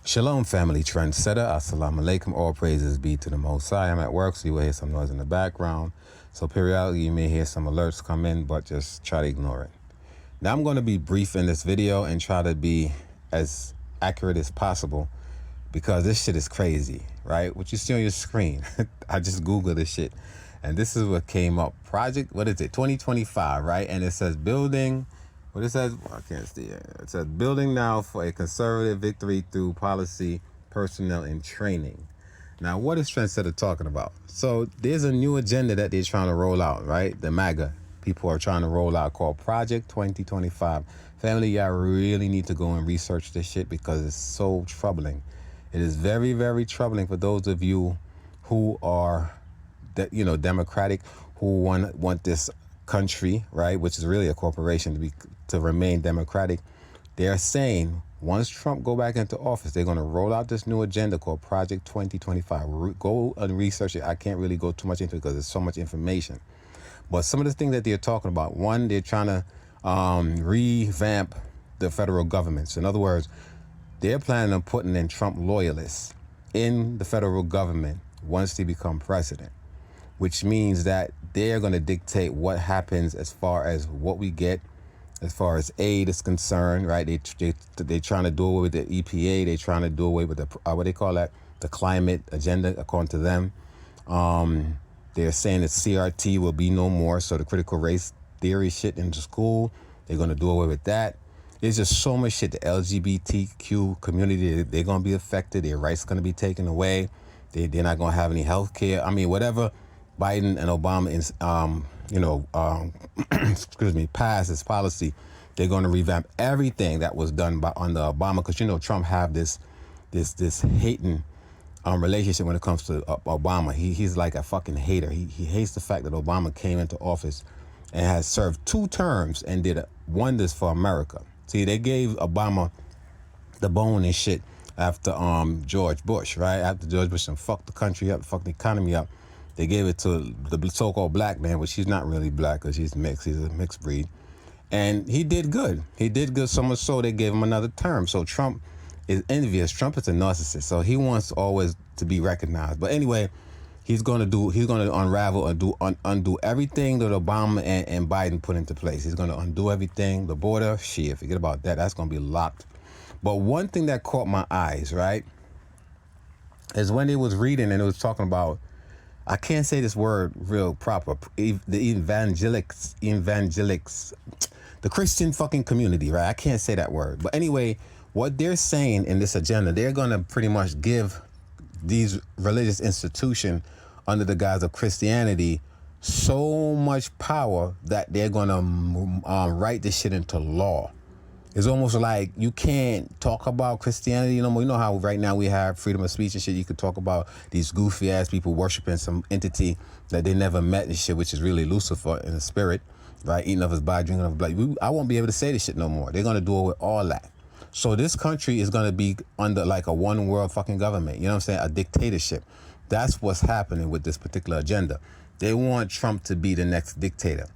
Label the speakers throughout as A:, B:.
A: Shalom, family trendsetter. Assalamu alaikum. All praises be to the Most High. I'm at work, so you will hear some noise in the background. So periodically you may hear some alerts come in, but just try to ignore it. Now I'm going to be brief in this video and try to be as accurate as possible because this shit is crazy, right? What you see on your screen, I just Googled this shit and this is what came up. Project, what is it? 2025, right? And it says building. What it says, I can't see it. It says building now for a conservative victory through policy, personnel, and training. Now, what is Trendsetter talking about? So there's a new agenda that they're trying to roll out, right? The MAGA people are trying to roll out called Project 2025. Family, y'all really need to go and research this shit because it's so troubling. It is very, very troubling for those of you who are, Democratic, who want this country, right, which is really a corporation, to remain democratic. They're saying once Trump go back into office, they're going to roll out this new agenda called Project 2025. Go and research it. I can't really go too much into it because there's so much information. But some of the things that they're talking about, one, they're trying to revamp the federal government. So in other words, they're planning on putting in Trump loyalists in the federal government once they become president, which means that they're going to dictate what happens as far as what we get, as far as aid is concerned, right? They're trying to do away with the EPA. They're trying to do away with the, what they call that, the climate agenda, according to them. They're saying that CRT will be no more, so the critical race theory shit into school, they're going to do away with that. There's just so much shit. The LGBTQ community, they're going to be affected. Their rights going to be taken away. They're not going to have any health care. I mean, whatever Biden and Obama passed this policy, they're going to revamp everything that was done under Obama, because Trump have this hating relationship when it comes to Obama. He's like a fucking hater. He hates the fact that Obama came into office and has served 2 terms and did wonders for America. See, they gave Obama the bone and shit after George Bush, right? After George Bush and fucked the country up, fucked the economy up. They gave it to the so-called black man, which he's not really black because he's mixed. He's a mixed breed. And he did good. He did good, so much so they gave him another term. So Trump is envious. Trump is a narcissist. So he wants always to be recognized. But anyway, he's going to unravel and undo everything that Obama and Biden put into place. He's going to undo everything. The border, shit, forget about that. That's going to be locked. But one thing that caught my eyes, right, is when they was reading and it was talking about, I can't say this word real proper, the evangelics, the Christian fucking community, right? I can't say that word. But anyway, what they're saying in this agenda, they're going to pretty much give these religious institutions under the guise of Christianity so much power that they're going to write this shit into law. It's almost like you can't talk about Christianity no more. You know how right now we have freedom of speech and shit. You could talk about these goofy ass people worshiping some entity that they never met and shit, which is really Lucifer in the spirit, right? Eating of his body, drinking of his blood. I won't be able to say this shit no more. They're going to do it with all that. So this country is going to be under like a one world fucking government. You know what I'm saying? A dictatorship. That's what's happening with this particular agenda. They want Trump to be the next dictator.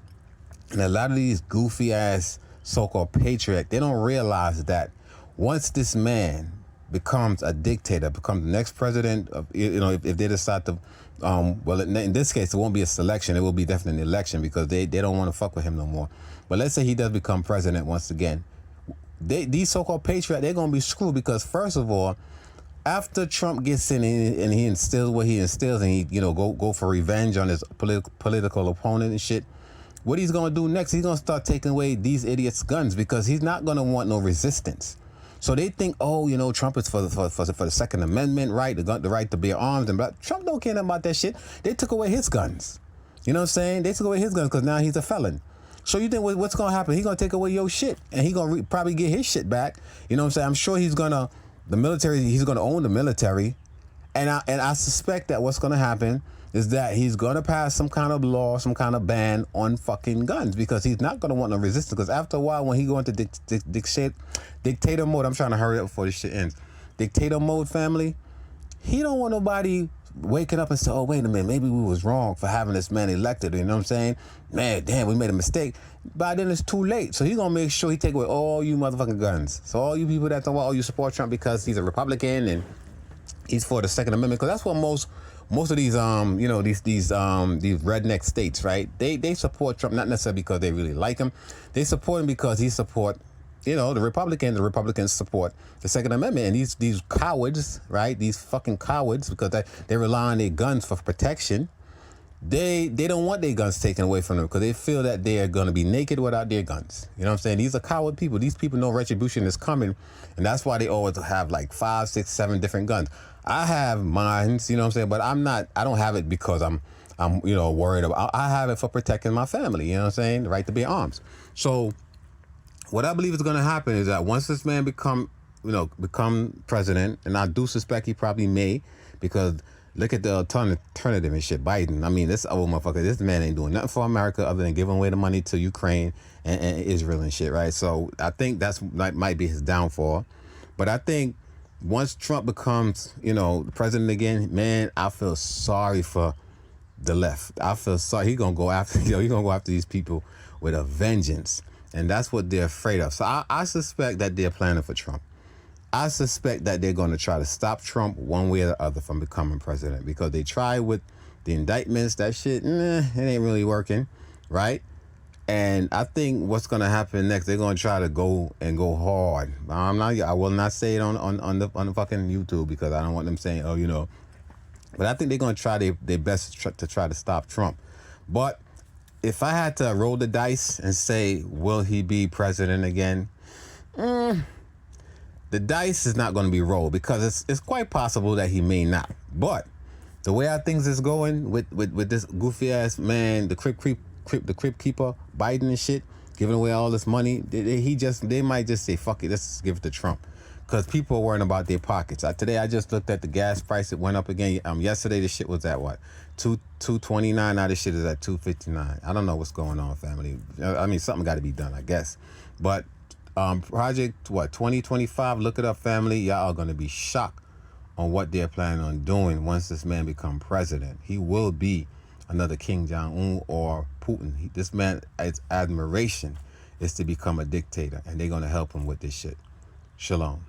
A: And a lot of these goofy ass so-called patriot, they don't realize that once this man becomes a dictator, becomes the next president of, if they decide to, well, in this case, it won't be a selection. It will be definitely an election because they don't want to fuck with him no more. But let's say he does become president once again. These so-called patriots, they're going to be screwed because, first of all, after Trump gets in and he instills what he instills and he, go for revenge on his political opponent and shit, what he's going to do next, he's going to start taking away these idiots' guns because he's not going to want no resistance. So they think, Trump is for the Second Amendment, right? The right to bear arms. And Trump don't care about that shit. They took away his guns. You know what I'm saying? They took away his guns because now he's a felon. So you think what's going to happen? He's going to take away your shit and he's going to probably get his shit back. You know what I'm saying? I'm sure he's going to own the military. And I suspect that what's going to happen is that he's going to pass some kind of law, some kind of ban on fucking guns because he's not going to want no resistance. Because after a while, when he go into dictator mode, I'm trying to hurry up before this shit ends. Dictator mode, family, he don't want nobody waking up and say, oh, wait a minute, maybe we was wrong for having this man elected. You know what I'm saying? Man, damn, we made a mistake. By then it's too late. So he's going to make sure he take away all you motherfucking guns. So all you people that talk about, oh, you support Trump because he's a Republican and he's for the Second Amendment, because that's what most of these these redneck states, right? They support Trump not necessarily because they really like him. They support him because he support, the Republicans support the Second Amendment, and these cowards, right? These fucking cowards, because they rely on their guns for protection. They don't want their guns taken away from them because they feel that they are going to be naked without their guns. You know what I'm saying? These are coward people. These people know retribution is coming, and that's why they always have like 5, 6, 7 different guns. I have mines, you know what I'm saying, but I don't have it because I'm worried about. I have it for protecting my family. You know what I'm saying? The right to bear arms. So what I believe is going to happen is that once this man become president, and I do suspect he probably may, because look at the alternative and shit. Biden. I mean, this old motherfucker, this man ain't doing nothing for America other than giving away the money to Ukraine and Israel and shit, right? So I think that's might be his downfall. But I think once Trump becomes, the president again, man, I feel sorry for the left. I feel sorry. He's gonna go after, these people with a vengeance. And that's what they're afraid of. So I suspect that they're planning for Trump. I suspect that they're going to try to stop Trump one way or the other from becoming president, because they tried with the indictments. That shit, it ain't really working, right? And I think what's going to happen next, they're going to try to go hard. I will not say it on the fucking YouTube, because I don't want them saying, But I think they're going to try their best to try to stop Trump. But if I had to roll the dice and say, will he be president again? The dice is not going to be rolled, because it's quite possible that he may not. But the way things is going with this goofy ass man, the crypt keeper, Biden and shit, giving away all this money, they might just say, fuck it, let's just give it to Trump, because people are worrying about their pockets. Today I just looked at the gas price; it went up again. Yesterday the shit was at what, $2.29. Now this shit is at $2.59. I don't know what's going on, family. I mean, something got to be done, I guess. But Project 2025, look it up, family. Y'all are gonna be shocked on what they're planning on doing once this man become president. He will be another Kim Jong-un or Putin. This man, its admiration is to become a dictator, and they're gonna help him with this shit. Shalom.